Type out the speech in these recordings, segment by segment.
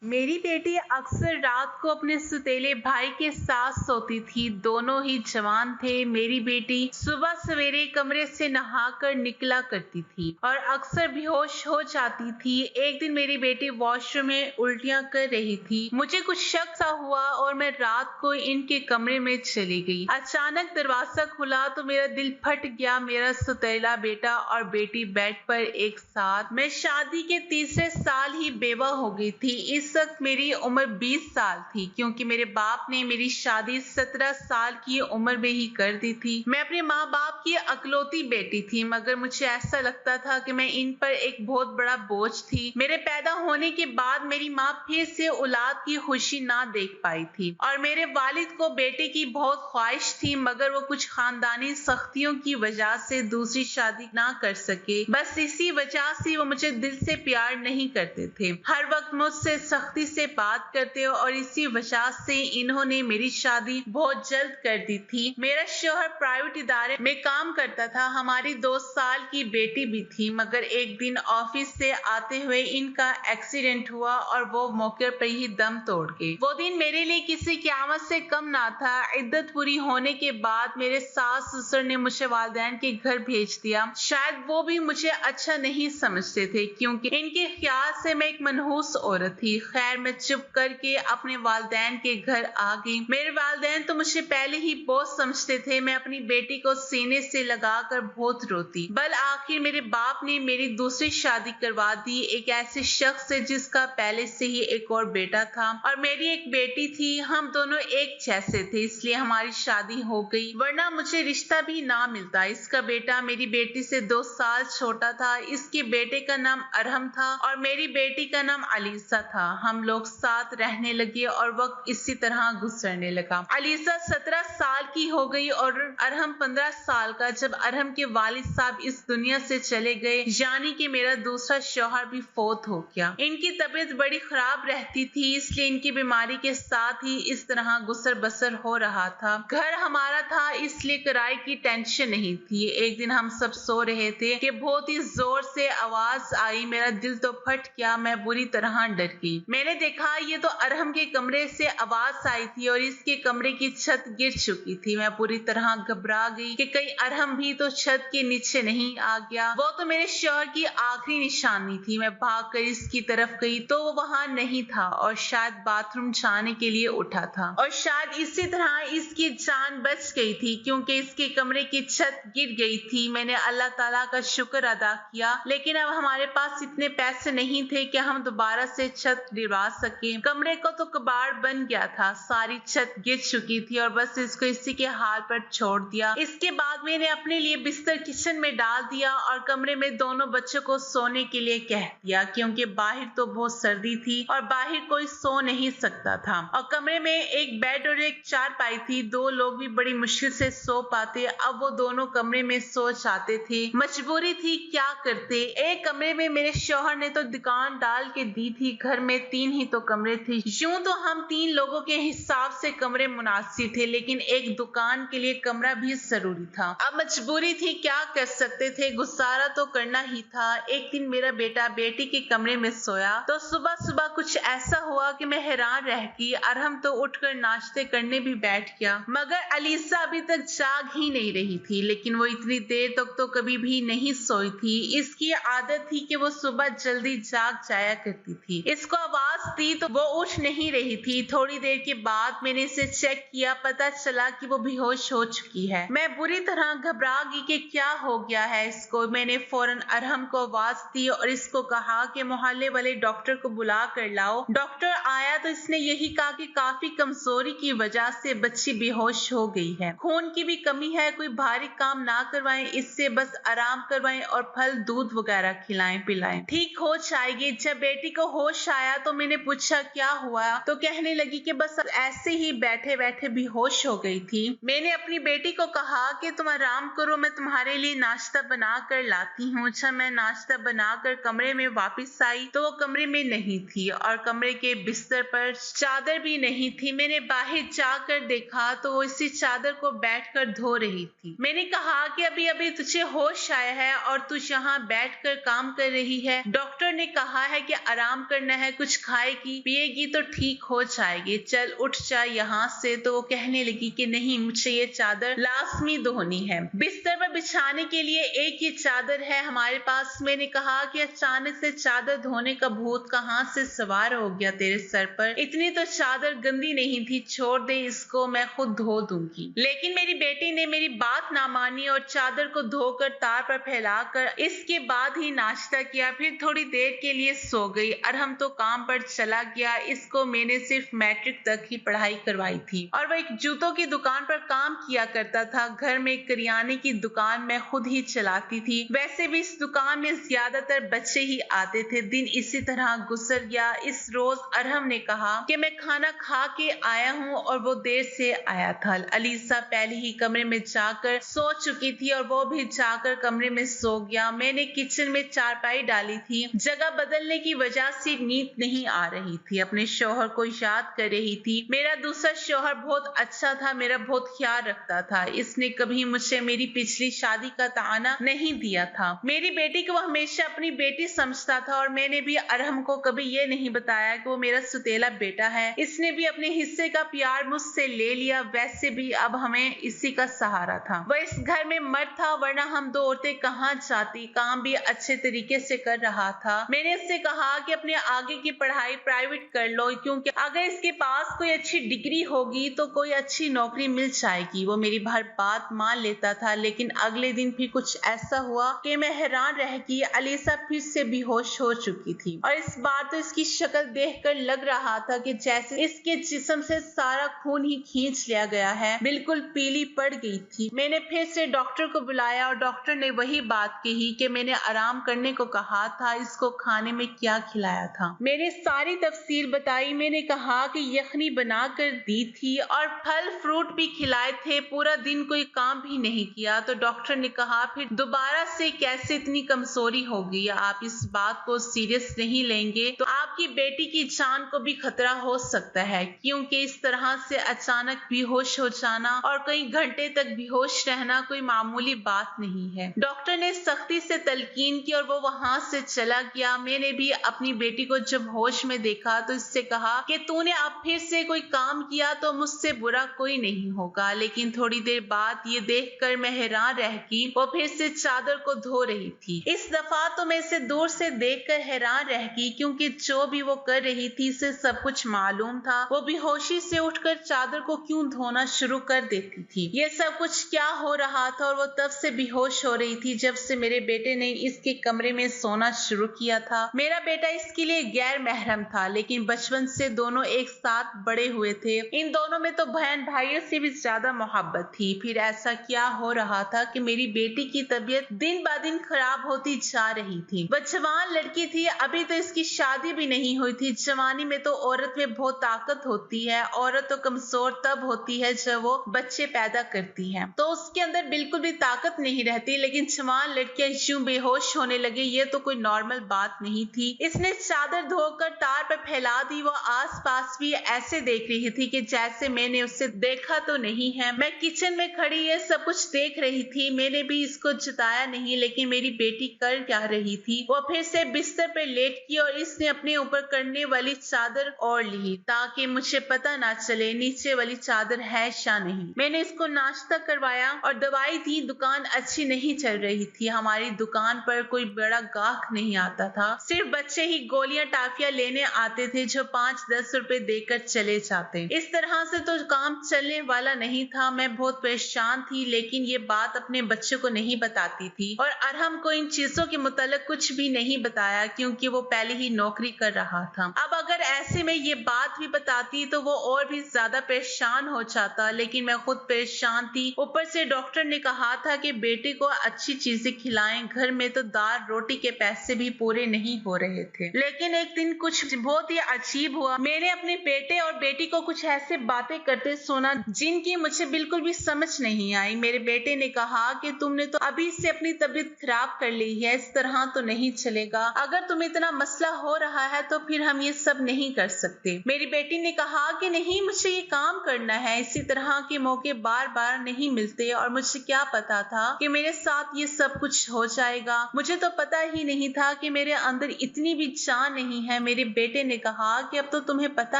मेरी बेटी अक्सर रात को अपने सौतेले भाई के साथ सोती थी। दोनों ही जवान थे। मेरी बेटी सुबह सवेरे कमरे से नहाकर निकला करती थी और अक्सर बेहोश हो जाती थी। एक दिन मेरी बेटी वॉशरूम में उल्टियां कर रही थी। मुझे कुछ शक सा हुआ और मैं रात को इनके कमरे में चली गई। अचानक दरवाजा खुला तो मेरा दिल फट गया। मेरा सौतेला बेटा और बेटी बेड पर एक साथ। मैं शादी के तीसरे साल ही बेवा हो गई थी। इस वक्त मेरी उम्र 20 साल थी, क्योंकि मेरे बाप ने मेरी शादी 17 साल की उम्र में ही कर दी थी। मैं अपने माँ बाप की अकलौती बेटी थी, मगर मुझे ऐसा लगता था कि मैं इन पर एक बहुत बड़ा बोझ थी। मेरे पैदा होने के बाद मेरी माँ फिर से औलाद की खुशी ना देख पाई थी और मेरे वालिद को बेटे की बहुत ख्वाहिश थी, मगर वो कुछ खानदानी सख्तियों की वजह से दूसरी शादी ना कर सके। बस इसी वजह से वो मुझे दिल से प्यार नहीं करते थे। हर वक्त मुझसे सख्ती से बात करते और इसी वजह से इन्होंने मेरी शादी बहुत जल्द कर दी थी। मेरा शौहर प्राइवेट इदारे में काम करता था। हमारी 2 साल की बेटी भी थी, मगर एक दिन ऑफिस से आते हुए इनका एक्सीडेंट हुआ और वो मौके पर ही दम तोड़ गए। वो दिन मेरे लिए किसी क़यामत से कम ना था। इद्दत पूरी होने के बाद मेरे सास ससुर ने मुझे वालिदैन के घर भेज दिया। शायद वो भी मुझे अच्छा नहीं समझते थे, क्योंकि इनके ख्याल से मैं एक मनहूस औरत थी। खैर, मैं चुप करके अपने वालिदैन के घर आ गई। मेरे वालिदैन तो मुझे पहले ही बहुत समझते थे। मैं अपनी बेटी को सीने से लगाकर बहुत रोती। बल आखिर मेरे बाप ने मेरी दूसरी शादी करवा दी, एक ऐसे शख्स से जिसका पहले से ही एक और बेटा था और मेरी एक बेटी थी। हम दोनों एक जैसे थे, इसलिए हमारी शादी हो गई, वरना मुझे रिश्ता भी ना मिलता। इसका बेटा मेरी बेटी से 2 साल छोटा था। इसके बेटे का नाम अरहम था और मेरी बेटी का नाम अलीसा था। हम लोग साथ रहने लगे और वक्त इसी तरह गुजरने लगा। अलीसा 17 साल की हो गई और अरहम 15 साल का, जब अरहम के वालिद साहब इस दुनिया से चले गए, यानी कि मेरा दूसरा शौहर भी फौत हो गया। इनकी तबीयत बड़ी खराब रहती थी, इसलिए इनकी बीमारी के साथ ही इस तरह गुजर बसर हो रहा था। घर हमारा था, इसलिए किराए की टेंशन नहीं थी। एक दिन हम सब सो रहे थे कि बहुत ही जोर से आवाज आई। मेरा दिल तो फट गया। मैं बुरी तरह डर गई। मैंने देखा ये तो अरहम के कमरे से आवाज आई थी और इसके कमरे की छत गिर चुकी थी। मैं पूरी तरह घबरा गई कि कहीं अरहम भी तो छत के नीचे नहीं आ गया। वो तो मेरे शौहर की आखिरी निशानी थी। मैं भागकर इसकी तरफ गई तो वो वहां नहीं था और शायद बाथरूम जाने के लिए उठा था और शायद इसी तरह इसकी जान बच गई थी, क्योंकि इसके कमरे की छत गिर गई थी। मैंने अल्लाह ताला का शुक्र अदा किया, लेकिन अब हमारे पास इतने पैसे नहीं थे कि हम दोबारा से छत गिरवा सके। कमरे को तो कबाड़ बन गया था। सारी छत गिर चुकी थी और बस इसको इसी के हाल पर छोड़ दिया। इसके बाद मैंने अपने लिए बिस्तर किचन में डाल दिया और कमरे में दोनों बच्चों को सोने के लिए कह दिया, क्योंकि बाहर तो बहुत सर्दी थी और बाहर कोई सो नहीं सकता था और कमरे में एक बेड और एक चारपाई थी। 2 लोग भी बड़ी मुश्किल से सो पाते। अब वो दोनों कमरे में सो जाते थे। मजबूरी थी, क्या करते। एक कमरे में मेरे शौहर ने तो दुकान डाल के दी थी। घर में 3 ही तो कमरे थे। यूं तो हम 3 लोगों के हिसाब से कमरे मुनासिब थे, लेकिन एक दुकान के लिए कमरा भी जरूरी था। अब मजबूरी थी, क्या कर सकते थे, गुजारा तो करना ही था। एक दिन मेरा बेटा बेटी के कमरे में सोया तो सुबह सुबह कुछ ऐसा हुआ कि मैं हैरान रह गई। अरहम तो उठकर नाश्ते करने भी बैठ गया, मगर अलीसा अभी तक जाग ही नहीं रही थी। लेकिन वो इतनी देर तक तो कभी भी नहीं सोई थी। इसकी आदत थी कि वो सुबह जल्दी जाग जाया करती थी। इसको आवाज दी तो वो उठ नहीं रही थी। थोड़ी देर के बाद मैंने इसे चेक किया, पता चला कि वो बेहोश हो चुकी है। मैं बुरी तरह घबरा गई कि क्या हो गया है इसको। मैंने फौरन अरहम को आवाज दी और इसको कहा कि मोहल्ले वाले डॉक्टर को बुला कर लाओ। डॉक्टर आया तो इसने यही कहा कि काफी कमजोरी की वजह से बच्ची बेहोश हो गई है, खून की भी कमी है, कोई भारी काम ना करवाएं, इससे बस आराम करवाएं और फल दूध वगैरह खिलाएं पिलाएं, ठीक हो जाएगी। जब बेटी को होश आया तो मैंने पूछा क्या हुआ, तो कहने लगी कि बस ऐसे ही बैठे बैठे बेहोश हो गई थी। मैंने अपनी बेटी को कहा कि तुम आराम करो, मैं तुम्हारे लिए नाश्ता बना कर लाती हूँ। अच्छा, मैं नाश्ता बनाकर कमरे में वापस आई तो वो कमरे में नहीं थी और कमरे के बिस्तर पर चादर भी नहीं थी। मैंने बाहर जाकर देखा तो वो इसी चादर को बैठकर धो रही थी। मैंने कहा कि अभी अभी तुझे होश आया है और तू यहाँ बैठकर काम कर रही है। डॉक्टर ने कहा है कि आराम करना है, कुछ कुछ खाएगी पिएगी तो ठीक हो जाएगी, चल उठ जा यहाँ से। तो वो कहने लगी कि नहीं, मुझे ये चादर लाजमी धोनी है। बिस्तर पर बिछाने के लिए एक ही चादर है हमारे पास। मैंने कहा कि अचानक से चादर धोने का भूत कहाँ से सवार हो गया तेरे सर पर? इतनी तो चादर गंदी नहीं थी, छोड़ दे इसको, मैं खुद धो दूंगी। लेकिन मेरी बेटी ने मेरी बात ना मानी और चादर को धोकर तार पर फैलाकर इसके बाद ही नाश्ता किया। फिर थोड़ी देर के लिए सो गई। अरहम तो काम पर चला गया। इसको मैंने सिर्फ मैट्रिक तक ही पढ़ाई करवाई थी और वह एक जूतों की दुकान पर काम किया करता था। घर में एक करियाने की दुकान मैं खुद ही चलाती थी। वैसे भी इस दुकान में ज्यादातर बच्चे ही आते थे। दिन इसी तरह गुजर गया। इस रोज अरहम ने कहा कि मैं खाना खा के आया हूँ और वो देर से आया था। अलीसा पहले ही कमरे में जाकर सो चुकी थी और वो भी जाकर कमरे में सो गया। मैंने किचन में चारपाई डाली थी। जगह बदलने की वजह से नींद नहीं आ रही थी। अपने शौहर को याद कर रही थी। मेरा दूसरा शौहर बहुत अच्छा था, मेरा बहुत ख्याल रखता था। इसने कभी मुझे मेरी पिछली शादी का ताना नहीं दिया था। मेरी बेटी को हमेशा अपनी बेटी समझता था और मैंने भी अरहम को कभी ये नहीं बताया कि वो मेरा सुतेला बेटा है। इसने भी अपने हिस्से का प्यार मुझसे ले लिया। वैसे भी अब हमें इसी का सहारा था। वह इस घर में मर्द था, वरना हम दो औरतें कहाँ जाती। काम भी अच्छे तरीके से कर रहा था। मैंने इससे कहा कि अपने आगे की पढ़ाई प्राइवेट कर लो, क्योंकि अगर इसके पास कोई अच्छी डिग्री होगी तो कोई अच्छी नौकरी मिल जाएगी। वो मेरी हर बात मान लेता था। लेकिन अगले दिन फिर कुछ ऐसा हुआ कि मैं हैरान रह गई। अलीसा फिर से बेहोश हो चुकी थी और इस बार तो इसकी शक्ल देखकर लग रहा था कि जैसे इसके जिस्म से सारा खून ही खींच लिया गया है। बिल्कुल पीली पड़ गई थी। मैंने फिर से डॉक्टर को बुलाया और डॉक्टर ने वही बात कही कि मैंने आराम करने को कहा था। इसको खाने में क्या खिलाया था? मैंने सारी तफसील बताई। मैंने कहा कि यखनी बना कर दी थी और फल फ्रूट भी खिलाए थे। पूरा दिन कोई काम भी नहीं किया। तो डॉक्टर ने कहा फिर दोबारा से कैसे इतनी कमजोरी होगी? आप इस बात को सीरियस नहीं लेंगे तो आपकी बेटी की जान को भी खतरा हो सकता है, क्योंकि इस तरह से अचानक बेहोश हो जाना और कई घंटे तक बेहोश रहना कोई मामूली बात नहीं है। डॉक्टर ने सख्ती से तलकीन की और वो वहां से चला गया। मैंने भी अपनी बेटी को जब होश में देखा तो इससे कहा कि तूने अब फिर से कोई काम किया तो मुझसे बुरा कोई नहीं होगा। लेकिन थोड़ी देर बाद ये देखकर मैं हैरान रह गई। वो फिर से चादर को धो रही थी। इस दफा तो मैं इसे दूर से देखकर हैरान रह गई, क्योंकि जो भी वो कर रही थी इसे सब कुछ मालूम था। वो बेहोशी से उठकर चादर को क्यों धोना शुरू कर देती थी? ये सब कुछ क्या हो रहा था? और वो तब से बेहोश हो रही थी जब से मेरे बेटे ने इसके कमरे में सोना शुरू किया था। मेरा बेटा इसके लिए गैर महरम था, लेकिन बचपन से दोनों एक साथ बड़े हुए थे। इन दोनों में तो बहन भाइयों से भी ज्यादा मोहब्बत थी। फिर ऐसा क्या हो रहा था कि मेरी बेटी की तबीयत दिन ब दिन खराब होती जा रही थी। वह जवान लड़की थी, अभी तो इसकी शादी भी नहीं हुई थी। जवानी में तो औरत में बहुत ताकत होती है। औरत तो कमजोर तब होती है जब वो बच्चे पैदा करती है, तो उसके अंदर बिल्कुल भी ताकत नहीं रहती। लेकिन जवान लड़कियां यूं बेहोश होने लगे, ये तो कोई नॉर्मल बात नहीं थी। इसने चादर धोकर तार पर फैला दी। वो आस पास भी ऐसे देख रही थी कि जैसे मैंने उसे देखा तो नहीं है। मैं किचन में खड़ी ये सब कुछ देख रही थी। मैंने भी इसको जताया नहीं। लेकिन मेरी बेटी कर क्या रही थी? वो फिर से बिस्तर पर लेट की और इसने अपने ऊपर करने वाली चादर ओढ़ ली ताकि मुझे पता ना चले नीचे वाली चादर है या नहीं। मैंने इसको नाश्ता करवाया और दवाई दी। दुकान अच्छी नहीं चल रही थी। हमारी दुकान पर कोई बड़ा गाहक नहीं आता था। सिर्फ बच्चे ही गोलियां टाफियां लेने आते थे जो 5-10 रुपए देकर चले जाते। इस तरह से तो काम चलने वाला नहीं था। मैं बहुत परेशान थी, लेकिन ये बात अपने बच्चे को नहीं बताती थी और अरहम को इन चीजों के मुतालिक कुछ भी नहीं बताया, क्योंकि वो पहले ही नौकरी कर रहा था। अब अगर ऐसे में ये बात भी बताती तो वो और भी ज्यादा परेशान हो जाता। लेकिन मैं खुद परेशान थी। ऊपर से डॉक्टर ने कहा था कि बेटे को अच्छी चीजें खिलाएं। घर में तो दाल रोटी के पैसे भी पूरे नहीं हो रहे थे। लेकिन एक दिन कुछ बहुत ही अजीब हुआ। मैंने अपने बेटे और बेटी को कुछ ऐसे बातें करते सुना जिनकी मुझे बिल्कुल भी समझ नहीं आई। मेरे बेटे ने कहा कि तुमने तो अभी से अपनी तबीयत खराब कर ली है, इस तरह तो नहीं चलेगा। अगर तुम्हें इतना मसला हो रहा है तो फिर हम ये सब नहीं कर सकते। मेरी बेटी ने कहा कि नहीं, मुझे ये काम करना है। इसी तरह के मौके बार बार नहीं मिलते और मुझे क्या पता था कि मेरे साथ ये सब कुछ हो जाएगा। मुझे तो पता ही नहीं था कि मेरे अंदर इतनी भी जान नहीं है। मेरे बेटे ने कहा कि अब तो तुम्हें पता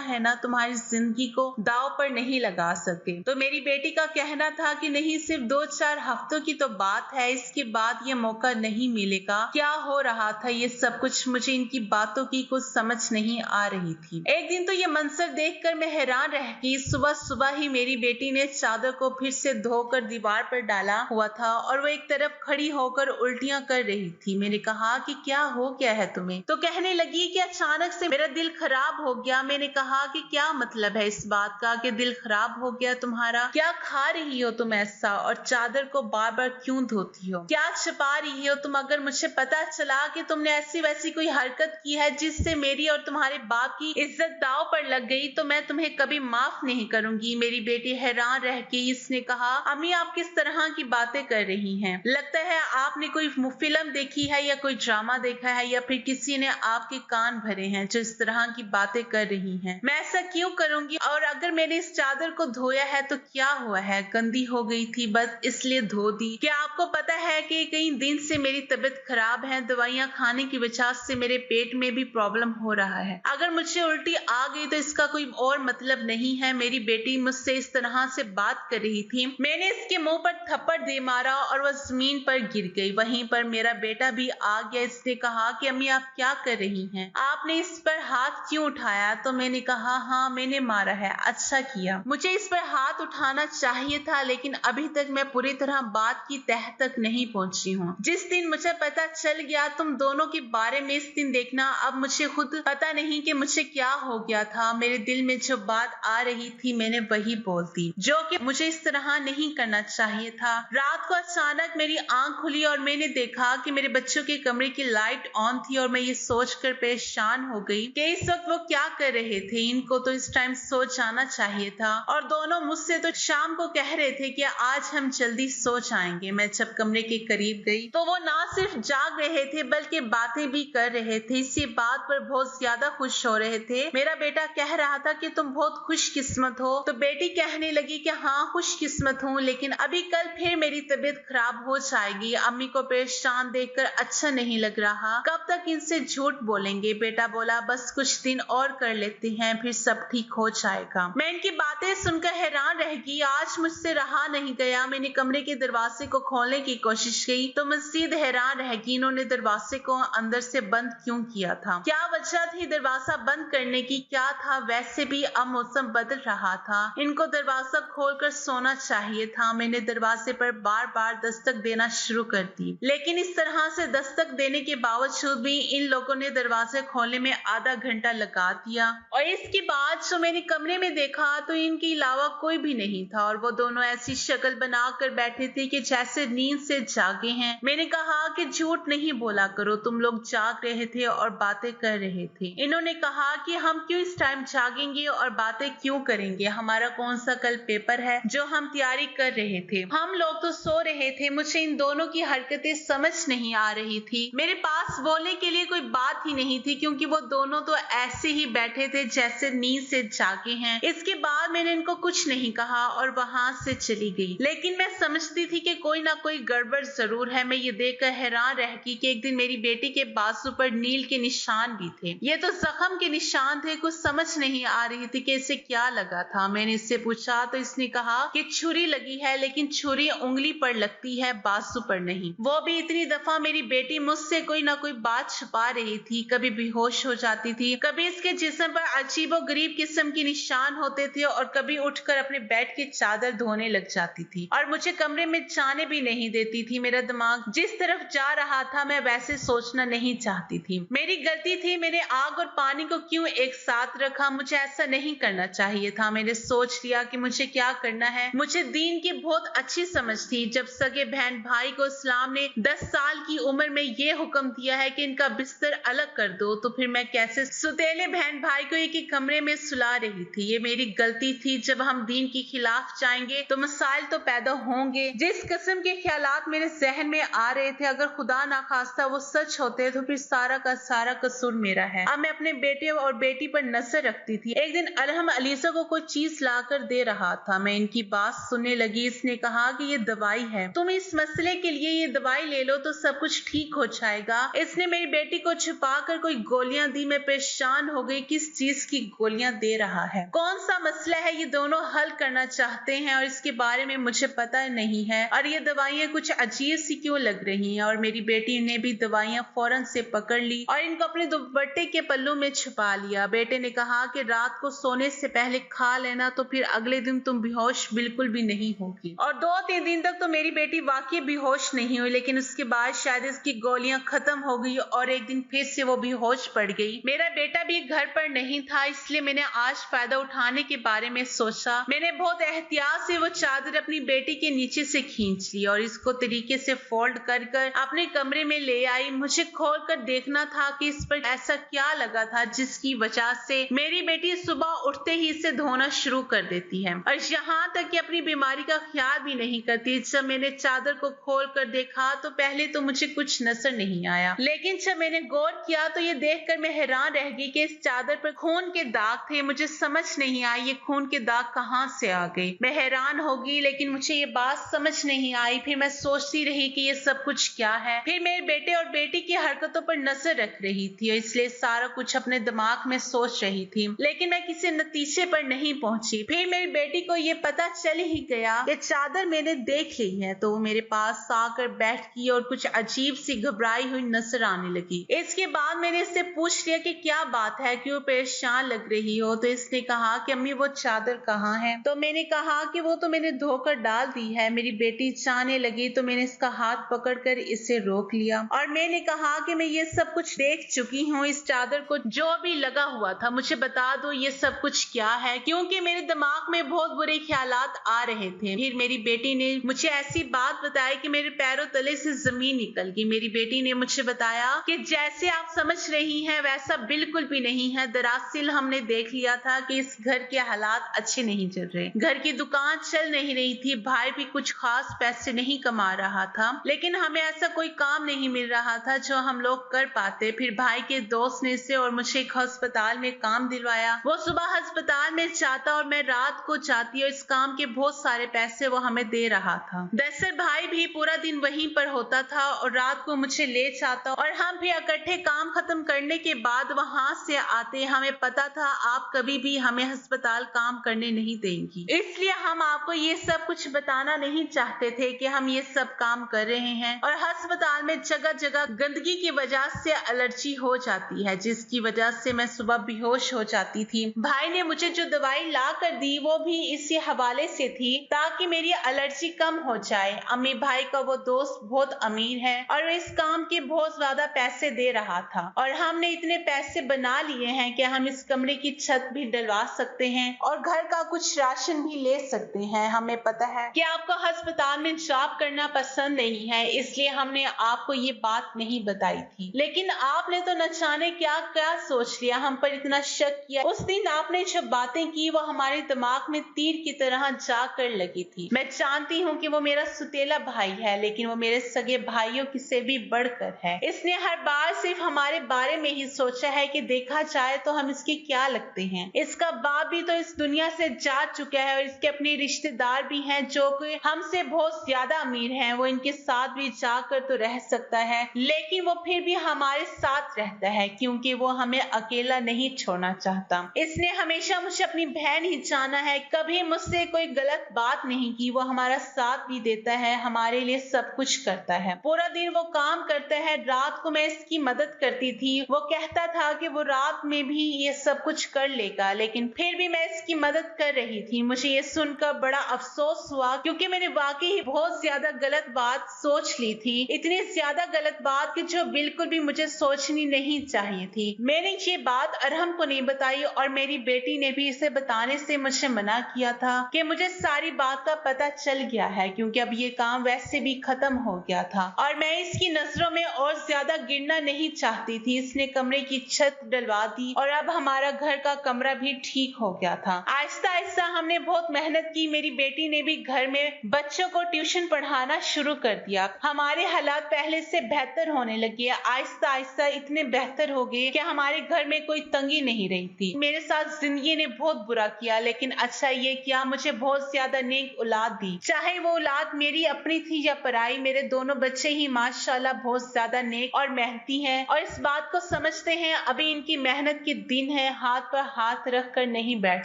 है ना, तुम्हारी जिंदगी को दांव पर नहीं लगा सकते। तो मेरी बेटी का कहना था कि नहीं, सिर्फ 2-4 हफ्तों की तो बात है, इसके बाद ये मौका नहीं मिलेगा। क्या हो रहा था ये सब कुछ, मुझे इनकी बातों की कुछ समझ नहीं आ रही थी। एक दिन तो ये मंजर देखकर मैं हैरान रह गई। सुबह सुबह ही मेरी बेटी ने चादर को फिर से धोकर दीवार पर डाला हुआ था और वो एक तरफ खड़ी होकर उल्टियां कर रही थी। मैंने कहा कि क्या हो गया है तुम्हें? तो कहने लगी कि अचानक से मेरा दिल खराब हो गया। मैंने कहा कि क्या मतलब है इस बात का कि दिल खराब हो गया तुम्हारा? क्या खा रही हो तुम ऐसा, और चादर को बार बार क्यों धोती हो? क्या छिपा रही हो तुम? अगर मुझे पता चला कि तुमने ऐसी वैसी कोई हरकत की है जिससे मेरी और तुम्हारे बाप की इज्जत दांव पर लग गई, तो मैं तुम्हें कभी माफ नहीं करूंगी। मेरी बेटी हैरान रह गई। इसने कहा, अम्मी आप किस तरह की बातें कर रही हैं? लगता है आपने कोई फिल्म देखी है या कोई ड्रामा देखा है, या फिर किसी ने आपके कान भरे हैं जो इस तरह की बातें कर रही हैं। मैं ऐसा क्यों करूंगी? और अगर मैंने इस चादर को धोया है तो क्या हुआ है? गंदी हो गई थी, बस इसलिए धो दी। क्या आपको पता है कि कई दिन से मेरी तबीयत खराब है, दवाइयां खाने की वजह से मेरे पेट में भी प्रॉब्लम हो रहा है। अगर मुझे उल्टी आ गई तो इसका कोई और मतलब नहीं है। मेरी बेटी मुझसे इस तरह से बात कर रही थी। मैंने इसके मुंह पर थप्पड़ दे मारा और वह जमीन पर गिर गई। वहीं पर मेरा बेटा भी आ गया। इसने कहा कि अम्मी आप क्या कर रही हैं? आपने इस पर हाथ क्यों उठाया? तो मैंने कहा, हाँ मैंने मारा है। अच्छा किया, मुझे इस पर हाथ उठाना चाहिए था, लेकिन अभी तक मैं पूरी तरह बात की तह तक नहीं पहुंची हूँ। जिस दिन मुझे पता चल गया तुम दोनों के बारे में, इस दिन देखना अब मुझे खुद पता नहीं कि मुझे क्या हो गया था। मेरे दिल में जो बात आ रही थी मैंने वही बोल दी, जो कि मुझे इस तरह नहीं करना चाहिए था। रात को अचानक मेरी आंख खुली और मैंने देखा कि मेरे बच्चों के कमरे की लाइट ऑन थी, और मैं ये सोचकर परेशान हो गई कि इस वक्त वो क्या कर रहे थे। इनको तो इस टाइम सो जाना चाहिए था, और दोनों मुझसे तो शाम को कह रहे थे कि आज हम जल्दी सो जाएंगे। मैं जब कमरे के करीब गई तो वो ना सिर्फ जाग रहे थे बल्कि बातें भी कर रहे थे। इसी बात पर बहुत ज्यादा खुश हो रहे थे। मेरा बेटा कह रहा था कि तुम बहुत खुशकिस्मत हो, तो बेटी कहने लगी कि हाँ खुशकिस्मत हूँ, लेकिन अभी कल फिर मेरी तबीयत खराब हो जाएगी। अम्मी को परेशान देखकर अच्छा नहीं लग रहा। कब तक इनसे झूठ बोलेंगे? बेटा बोला, बस कुछ दिन और कर लेते हैं, फिर सब ठीक हो जाएगा। मैं इनकी बातें सुनकर हैरान रह गई। आज मुझसे रहा नहीं गया। मैंने कमरे के दरवाजे को खोलने की कोशिश की तो मजीद हैरान रह गई। इन्होंने दरवाजे को अंदर से बंद क्यों किया था? क्या वजह थी दरवाजा बंद करने की? क्या था? वैसे भी अब मौसम बदल रहा था, इनको दरवाजा खोलकर सोना चाहिए था। मैंने दरवाजे पर बार बार दस्तक देना शुरू कर दी, लेकिन इस तरह से दस्तक देने के बावजूद भी इन लोगों ने दरवाजे खोलने में आधा घंटा लगा दिया। और इसके बाद जो मैंने कमरे में देखा तो इनके अलावा कोई भी नहीं था, और वो दोनों ऐसी शक्ल बनाकर बैठे थे कि जैसे नींद से जागे हैं। मैंने कहा कि झूठ नहीं बोला करो, तुम लोग जाग रहे थे और बातें कर रहे थे। इन्होंने कहा कि हम क्यों इस टाइम जागेंगे और बातें क्यों करेंगे? हमारा कौन सा कल पेपर है जो हम तैयारी कर रहे थे? हम लोग तो सो रहे थे। मुझे इन दोनों की हरकतें समझ नहीं आ रही थी। मेरे पास बोलने के लिए कोई बात ही नहीं थी, क्योंकि वो दोनों तो ऐसे ही बैठे थे जैसे नींद से जागे हैं। इसके बाद मैंने इनको कुछ नहीं कहा और वहां से चली गई, लेकिन मैं समझती थी कि कोई ना कोई गड़बड़ जरूर है। मैं ये देखकर हैरान रह गई कि एक दिन मेरी बेटी के बाजू पर नील के निशान भी थे। ये तो जख्म के निशान थे। कुछ समझ नहीं आ रही थी कि इसे क्या लगा था। मैंने इससे पूछा तो इसने कहा कि छुरी लगी है, लेकिन छुरी उंगली पर लगती है, बाजू पर नहीं। वो भी इतनी दफा मेरी बेटी मुझसे कोई ना कोई बात छुपा रही थी। कभी बेहोश हो जाती थी, कभी इसके जिस्म पर अजीबो गरीब किस्म के निशान होते थे, और कभी उठकर अपने बेड की चादर धोने लग जाती थी और मुझे कमरे में जाने भी नहीं देती थी। मेरा दिमाग जिस तरफ जा रहा था मैं वैसे सोचना नहीं चाहती थी। मेरी गलती थी। मैंने आग और पानी को क्यों एक साथ रखा? मुझे ऐसा नहीं करना चाहिए था। मैंने सोच लिया कि मुझे क्या करना है। मुझे दीन की बहुत अच्छी समझ थी। जब सगे बहन भाई को इस्लाम ने 10 साल की उम्र में ये हुक्म दिया है कि इनका बिस्तर अलग कर दो, तो फिर मैं कैसे सुतेले बहन भाई को एक ही कमरे में सुला रही थी? ये मेरी गलती थी जब हम दीन के खिलाफ जाएंगे तो मसाइल तो पैदा होंगे। जिस किस्म के ख्यालात मेरे जहन में आ रहे थे, अगर खुदा ना खास्ता वो सच होते तो फिर सारा का सारा कसूर मेरा है। अब मैं अपने बेटे और बेटी पर नजर रखती थी। एक दिन अरहम अलीसा को कोई चीज लाकर दे रहा था। मैं इनकी बात सुनने लगी। इसने कहा कि ये दवाई है, तुम इस मसले के लिए ये दवाई ले लो तो सब कुछ ठीक हो जाएगा। इसने मेरी बेटी को छुपा कर कोई गोलियां दी। मैं परेशान हो गई, किस चीज की गोलियां दे रहा है, कौन सा मसला है ये दोनों हल करना चाहते हैं और इसके बारे में मुझे पता नहीं है। और ये दवाइयां कुछ अजीब सी क्यों लग रही हैं। और मेरी बेटी ने भी दवाइयां फौरन से पकड़ ली और इनको अपने दुपट्टे के पल्लू में छुपा लिया। बेटे ने कहा कि रात को सोने से पहले खा लेना तो फिर अगले दिन तुम बेहोश बिल्कुल भी नहीं होगी। और 2-3 दिन तक तो मेरी बेटी वाकई बेहोश नहीं हुई, लेकिन उसके बाद शायद इसकी गोलियां खत्म हो गई और एक दिन फिर से वो बेहोश पड़ गई। मेरा बेटा भी घर पर नहीं था, इसलिए मैंने आज फायदा उठाने के बारे में सोचा। मैंने बहुत एहतियात से वो चादर अपनी बेटी के नीचे से खींच ली और इसको तरीके से फोल्ड कर अपने कमरे में ले आई। मुझे खोल कर देखना था कि इस पर ऐसा क्या लगा था जिसकी वजह से मेरी बेटी सुबह उठते ही इसे धोना शुरू कर देती है और यहाँ तक कि अपनी बीमारी का ख्याल भी नहीं करती। जब मैंने चादर को खोल कर देखा तो पहले तो मुझे कुछ नजर नहीं आया, लेकिन जब मैंने गौर किया तो ये देखकर मैं हैरान रह गई कि इस चादर पर खून के दाग थे। मुझे समझ नहीं आई ये खून के दाग कहाँ से आ गए। मैं हैरान हो गई, लेकिन मुझे ये बात समझ नहीं आई। फिर मैं सोचती रही कि ये सब कुछ क्या है। फिर मेरे बेटे और बेटी की हरकतों पर नजर रख रही थी, इसलिए सारा कुछ अपने दिमाग में सोच रही थी, लेकिन मैं किसी नतीजे पर नहीं पहुंची। फिर मेरी बेटी को ये पता चल ही गया कि चादर मैंने देख ली है, तो वो मेरे पास आकर बैठ गई और कुछ अजीब सी घबराई हुई नजर आने लगी। इसके बाद मैंने इससे पूछ लिया कि क्या बात है, क्यों परेशान लग रही हो। तो इसने कहा कि अम्मी वो चादर कहाँ है। तो मैंने कहा कि वो तो मैंने धोकर डाल दी है। मेरी बेटी चाहने लगी तो मैंने इसका हाथ पकड़कर इसे रोक लिया और मैंने कहा कि मैं ये सब कुछ देख चुकी हूँ। इस चादर को जो भी लगा हुआ था मुझे बता दो ये सब कुछ क्या है, क्योंकि मेरे दिमाग में बहुत बुरे ख्यालात आ रहे थे। फिर मेरी बेटी ने मुझे ऐसी बात बताई कि मेरे पैरों तले से जमीन निकल गई। मेरी बेटी ने मुझे बताया कि जैसे आप समझ रही हैं वैसा बिल्कुल भी नहीं है। दरअसल हमने देख लिया था कि इस घर के हालात अच्छे नहीं चल रहे, घर की दुकान चल नहीं रही थी, भाई भी कुछ खास पैसे नहीं कमा रहा था, लेकिन हमें ऐसा कोई काम नहीं मिल रहा था जो हम लोग कर पाते। फिर भाई के दोस्त ने इसे और मुझे एक अस्पताल में काम दिलवाया। वो सुबह अस्पताल में जाता और मैं रात को जाती और इस काम के बहुत सारे पैसे वो हमें दे रहा था। दरअसल भाई भी पूरा दिन वहीं पर होता था और रात को मुझे ले जाता और हम भी इकट्ठे काम खत्म करने के बाद वहां से आते। हमें पता था आप कभी भी हमें अस्पताल काम करने नहीं देंगी, इसलिए हम आपको ये सब कुछ बताना नहीं चाहते थे कि हम ये सब काम कर रहे हैं। और अस्पताल में जगह जगह गंदगी की वजह से एलर्जी हो जाती है, जिसकी वजह से मैं सुबह बेहोश हो जाती थी। भाई ने मुझे जो दवाई ला कर दी वो भी इसी हवाले से थी ताकि मेरी एलर्जी कम हो जाए। अम्मी भाई का वो दोस्त बहुत अमीर है और इस काम के बहुत ज्यादा पैसे दे रहा था और हमने इतने पैसे बना लिए हैं कि हम इस कमरे की छत भी डलवा सकते हैं और घर का कुछ राशन भी ले सकते हैं। हमें पता है कि आपको अस्पताल में जॉब करना पसंद नहीं है, इसलिए हमने आपको ये बात नहीं बताई थी, लेकिन आपने तो न जाने क्या क्या सोच लिया, हम पर इतना शक किया। उस दिन आपने जो बातें की वो हमारे दिमाग में तीर की तरह जाकर लगी थी। मैं जानती हूँ कि वो मेरा सुतेला भाई है, लेकिन वो मेरे सगे भाइयों की से भी बढ़कर है। इसने हर बार सिर्फ हमारे बारे में ही सोचा है कि देखा जाए तो हम इसके क्या लगते हैं। इसका बाप भी तो इस दुनिया से जा चुका है और इसके अपने रिश्तेदार भी हैं जो कि हमसे बहुत ज्यादा अमीर हैं। वो इनके साथ भी जाकर तो रह सकता है, लेकिन वो फिर भी हमारे साथ रहता है क्योंकि वो हमें अकेला नहीं छोड़ना चाहता। इसने हमेशा मुझे अपनी बहन ही जाना है, कभी मुझसे कोई गलत बात नहीं की। वो हमारा साथ भी देता है, हमारे लिए सब कुछ करता है। पूरा दिन वो काम करता है, रात को मैं इसकी मदद करती थी। वो कहता था कि वो रात में भी ये सब कुछ कर लेगा, लेकिन फिर भी मैं इसकी मदद कर रही थी। मुझे ये सुनकर बड़ा अफसोस हुआ क्योंकि मैंने वाकई बहुत ज्यादा गलत बात सोच ली थी, इतनी ज्यादा गलत बात कि जो बिल्कुल भी मुझे सोचनी नहीं चाहिए थी। मैंने ये बात अरहम को नहीं बताई और मेरी बेटी ने भी इसे बताने से मुझे मना किया था कि मुझे सारी बात का पता चल गया है, क्योंकि अब ये काम वैसे भी खत्म हो गया था और मैं इसकी नजरों में और ज्यादा गिरना नहीं चाहती थी। इसने कमरे की छत डलवा दी और अब हमारा घर का कमरा भी ठीक हो गया था। आहिस्ता आहिस्ता आहिस्ता हमने बहुत मेहनत की। मेरी बेटी ने भी घर में बच्चों को ट्यूशन पढ़ाना शुरू कर दिया। हमारे हालात पहले से बेहतर होने लगे। आहिस्ता आहिस्ता इतने बेहतर हो गए कि हमारे घर में कोई तंगी नहीं रही थी। मेरे साथ जिंदगी ने बहुत बुरा किया, लेकिन अच्छा ये किया, मुझे बहुत ज्यादा नेक औलाद दी। चाहे वो औलाद मेरी अपनी थी या पराई, मेरे दोनों बच्चे ही माशाल्लाह बहुत ज्यादा नेक और मेहनती हैं और इस बात को समझते हैं। अभी इनकी मेहनत के दिन है, हाथ पर हाथ रख कर नहीं बैठ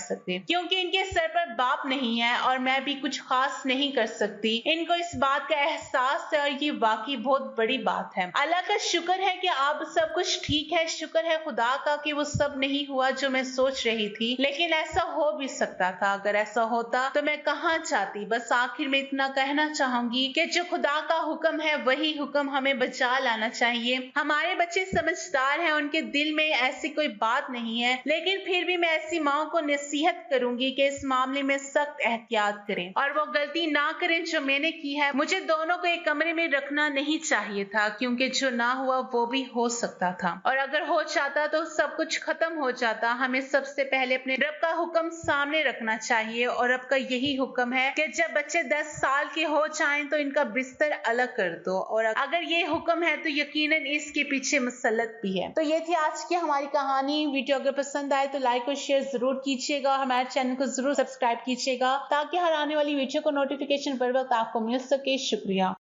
सकते, क्योंकि इनके सर पर बाप नहीं है और मैं भी कुछ खास नहीं कर सकती। इनको इस बात का एहसास है और ये वाकई बहुत बड़ी बात है। अल्लाह का शुक्र है कि अब सब कुछ ठीक है। शुक्र है खुदा का कि वो सब नहीं हुआ जो मैं सोच रही थी, लेकिन ऐसा हो भी सकता था। अगर ऐसा होता तो मैं कहाँ जाती। बस आखिर में इतना कहना चाहूंगी कि जो खुदा का हुक्म है वही हुक्म हमें बचा लाना चाहिए। हमारे बच्चे समझदार हैं, उनके दिल में ऐसी कोई बात नहीं है, लेकिन फिर भी मैं ऐसी माओ को नसीहत करूंगी कि इस मामले में सख्त एहतियात करें और वो गलती ना करें जो मैंने की है। मुझे दोनों को एक कमरे में रखना नहीं चाहिए था, क्योंकि जो ना हुआ वो भी हो सकता था और अगर हो जाता तो सब कुछ खत्म हो जाता। हमें सबसे पहले अपने रब का हुक्म सामने रखना चाहिए और रब का यही हुक्म है कि जब बच्चे 10 साल के हो जाएं तो इनका बिस्तर अलग कर दो, और अगर ये हुक्म है तो यकीनन इसके पीछे मसलत भी है। तो ये थी आज की हमारी कहानी। वीडियो अगर पसंद आए तो लाइक और शेयर जरूर कीजिएगा। हमारे चैनल को जरूर सब्सक्राइब कीजिएगा ताकि हर आने वाली वीडियो को नोटिफिकेशन बर वक्त आपको मिल सके। शुक्रिया।